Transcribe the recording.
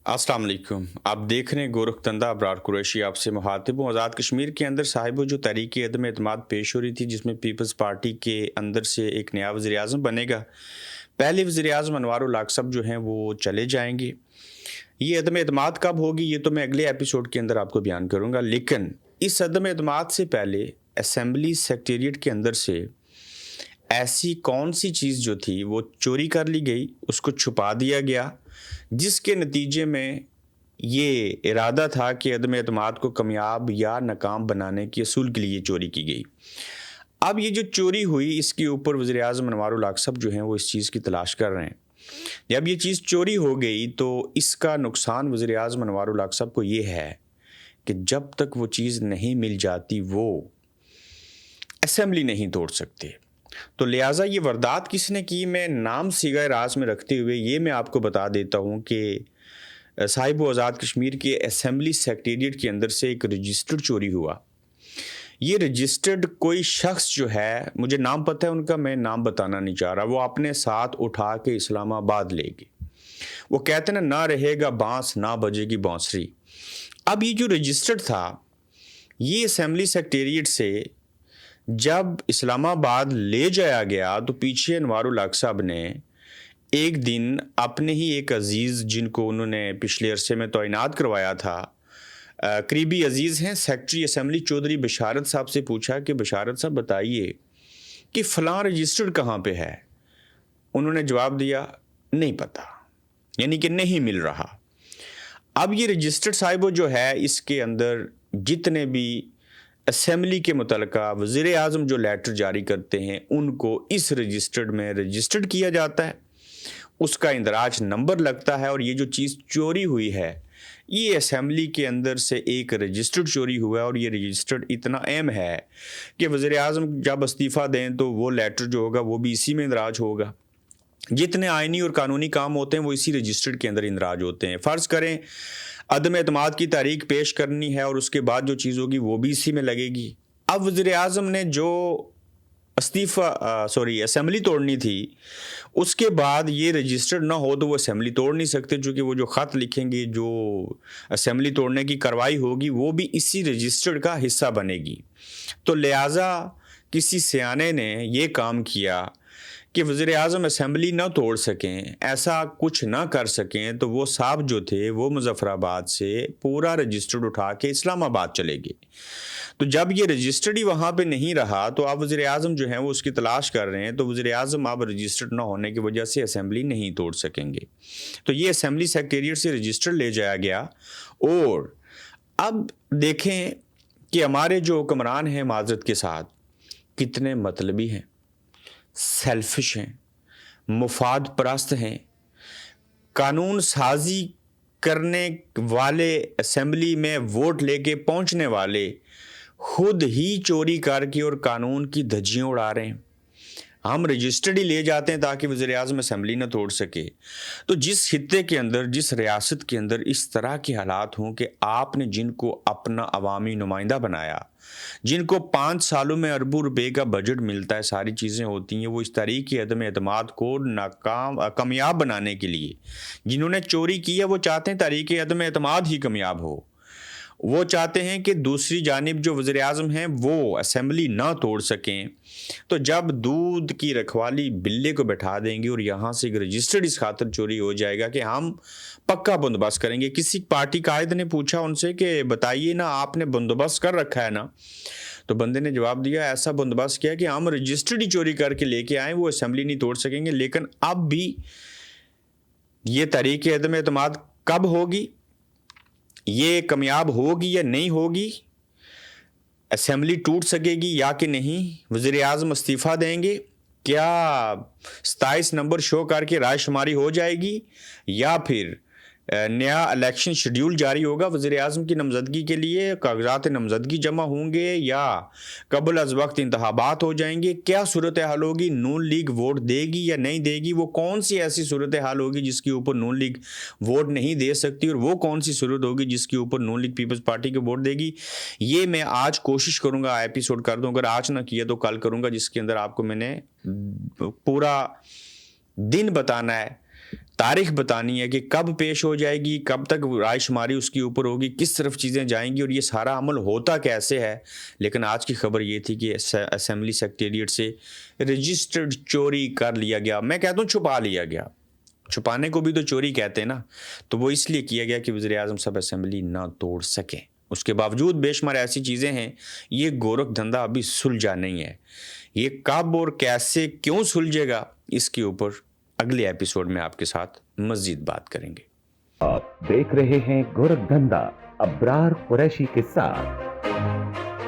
अस्सलाम वालेकुम। आप देख रहे हैं गोरखतंदा अबरार कुरैशी आपसे मुखातिब हूँ। आज़ाद कश्मीर के अंदर साहिब जो तहरीक अदम एतमाद पेश हो रही थी, जिसमें पीपल्स पार्टी के अंदर से एक नया वज़ीर-ए-आज़म बनेगा। पहले वज़ीर-ए-आज़म अनवारुल हक साहब जो हैं वो चले जाएंगे। ये अदम एतमाद कब होगी ये तो मैं अगले एपिसोड के अंदर आपको बयान करूँगा, लेकिन इस अदम एतमाद से पहले असम्बली सेक्रेटेरिएट के अंदर से ऐसी कौन सी चीज़ जो थी वो चोरी कर ली गई, उसको छुपा दिया गया, जिसके नतीजे में ये इरादा था कि अदम एतमाद को कामयाब या नाकाम बनाने के असूल के लिए चोरी की गई। अब ये जो चोरी हुई इसके ऊपर वज़ीर-ए-आज़म अनवारुल हक साहब जो हैं वो इस चीज़ की तलाश कर रहे हैं। जब ये चीज़ चोरी हो गई तो इसका नुकसान वज़ीर-ए-आज़म अनवारुल हक साहब को ये है कि जब तक वो चीज़ नहीं मिल जाती वो असेंबली नहीं तोड़ सकते। तो लिहाजा ये वारदात किसने की, मैं नाम सीगा राज में रखते हुए ये मैं आपको बता देता हूँ कि साहिब आज़ाद कश्मीर के असेंबली सेक्रेटेरिएट के अंदर से एक रजिस्टर्ड चोरी हुआ। ये रजिस्टर्ड कोई शख्स जो है, मुझे नाम पता है उनका, मैं नाम बताना नहीं चाह रहा, वो अपने साथ उठा के इस्लामाबाद ले गए। वो कहते ना रहेगा बांस ना बजेगी बांसुरी। अब ये जो रजिस्टर्ड था ये असेंबली सेक्रेटेरिएट से जब इस्लामाबाद ले जाया गया तो पीछे अनवारुल हक साहब ने एक दिन अपने ही एक अजीज़ जिनको उन्होंने पिछले अरसे में तैनात करवाया था, करीबी अजीज़ हैं, सेक्रेटरी असेंबली चौधरी बशारत साहब से पूछा कि बशारत साहब बताइए कि फ़लाँ रजिस्टर्ड कहाँ पे है। उन्होंने जवाब दिया नहीं पता, यानी कि नहीं मिल रहा। अब ये रजिस्टर्ड साहिब जो है इसके अंदर जितने भी असेंबली के मुतलका वज़ीर-ए-आज़म जो लेटर जारी करते हैं उनको इस रजिस्टर्ड में रजिस्टर्ड किया जाता है, उसका इंदराज नंबर लगता है। और ये जो चीज़ चोरी हुई है ये असेंबली के अंदर से एक रजिस्टर्ड चोरी हुआ है, और ये रजिस्टर्ड इतना अहम है कि वज़ीर-ए-आज़म जब इस्तीफ़ा दें तो वो लेटर जो होगा वो भी इसी में इंदराज होगा। जितने आइनी और कानूनी काम होते हैं वो इसी रजिस्टर्ड के अंदर इंदराज होते हैं। फ़र्ज़ करें अदम एतमाद की तारीख पेश करनी है और उसके बाद जो चीज़ होगी वो भी इसी में लगेगी। अब वज़ीर-ए-आज़म ने जो असेंबली तोड़नी थी उसके बाद ये रजिस्टर्ड ना हो तो वो असेंबली तोड़ नहीं सकते, चूँकि वो जो ख़त लिखेंगे, जो असेंबली तोड़ने की कार्रवाई होगी वो भी इसी रजिस्टर्ड का हिस्सा बनेगी। तो लिहाजा किसी सियाने ने ये काम किया कि वज़ीर-ए-आज़म असेंबली ना तोड़ सकें, ऐसा कुछ ना कर सकें, तो वो साहब जो थे वो मुज़फ़्फ़राबाद से पूरा रजिस्टर्ड उठा के इस्लामाबाद चले गए। तो जब ये रजिस्टर्ड ही वहाँ पे नहीं रहा तो अब वज़ीर-ए-आज़म जो हैं वो उसकी तलाश कर रहे हैं, तो वज़ीर-ए-आज़म अब रजिस्टर्ड ना होने की वजह से असेंबली नहीं तोड़ सकेंगे। तो ये असेंबली सेक्रेटेरिएट से रजिस्टर्ड ले जाया गया। और अब देखें कि हमारे जो हुक्मरान हैं माज़रत के साथ कितने मतलबी हैं, सेल्फिश हैं, मुफाद परस्त हैं। कानून साजी करने वाले, असेंबली में वोट लेके पहुंचने वाले खुद ही चोरी करके और कानून की धज्जियां उड़ा रहे हैं। हम रजिस्टर्ड ही ले जाते हैं ताकि वज़ीर-ए-आज़म असेंबली न तोड़ सके। तो जिस खित्ते के अंदर, जिस रियासत के अंदर इस तरह के हालात हों कि आपने जिनको अपना अवामी नुमाइंदा बनाया, जिनको 5 सालों में अरबों रुपए का बजट मिलता है, सारी चीज़ें होती हैं, वो इस तरीक़ के अदम एतमाद को कामयाब बनाने के लिए जिन्होंने चोरी की है वो चाहते हैं तहरीक अदम एतमाद ही कामयाब हो। वो चाहते हैं कि दूसरी जानिब जो वज़ीर-ए-आज़म हैं वो असेंबली ना तोड़ सकें। तो जब दूध की रखवाली बिल्ले को बैठा देंगे और यहाँ से एक रजिस्टर्ड इस खातिर चोरी हो जाएगा कि हम पक्का बंदोबस्त करेंगे। किसी पार्टी कायद ने पूछा उनसे कि बताइए ना, आपने बंदोबस्त कर रखा है ना? तो बंदे ने जवाब दिया ऐसा बंदोबस्त किया कि हम रजिस्टर्ड ही चोरी करके लेके आए, वो असेंबली नहीं तोड़ सकेंगे। लेकिन अब भी ये तहरीक अदम एतमाद कब होगी, ये कामयाब होगी या नहीं होगी, असेंबली टूट सकेगी या कि नहीं, वज़ीर-ए-आज़म इस्तीफ़ा देंगे, क्या 27 नंबर शो करके रायशुमारी हो जाएगी, या फिर नया इलेक्शन शेड्यूल जारी होगा वज़ीर-ए-आज़म की नामज़दगी के लिए, कागज़ात नामज़दगी जमा होंगे या क़ब्ल अज़ वक्त इंतख़ाबात हो जाएंगे, क्या सूरत हाल होगी, नून लीग वोट देगी या नहीं देगी, वो कौन सी ऐसी सूरत हाल होगी जिसके ऊपर नून लीग वोट नहीं दे सकती, और वो कौन सी सूरत होगी जिसके ऊपर नून लीग पीपल्स पार्टी को वोट देगी। ये मैं आज कोशिश करूँगा एपिसोड कर दूँ, अगर आज ना किया तो कल करूँगा, जिसके अंदर आपको मैंने पूरा दिन बताना है تاریخ بتانی ہے کہ کب پیش ہو جائے گی, کب تک رائے شماری اس کے اوپر ہوگی, کس طرف چیزیں جائیں گی اور یہ سارا عمل ہوتا کیسے ہے. لیکن آج کی خبر یہ تھی کہ اسمبلی سیکریٹریٹ سے رجسٹرڈ چوری کر لیا گیا. میں کہتا ہوں چھپا لیا گیا, چھپانے کو بھی تو چوری کہتے ہیں نا. تو وہ اس لیے کیا گیا کہ وزیر اعظم صاحب اسمبلی نہ توڑ سکیں. اس کے باوجود بے شمار ایسی چیزیں ہیں. یہ گورکھ دھندا ابھی سلجھا نہیں ہے. یہ کب اور کیسے کیوں سلجھے گا, اس کے اوپر اگلے ایپیسوڈ میں آپ کے ساتھ مزید بات کریں گے. آپ دیکھ رہے ہیں گورکھ دھندا ابرار قریشی کے ساتھ.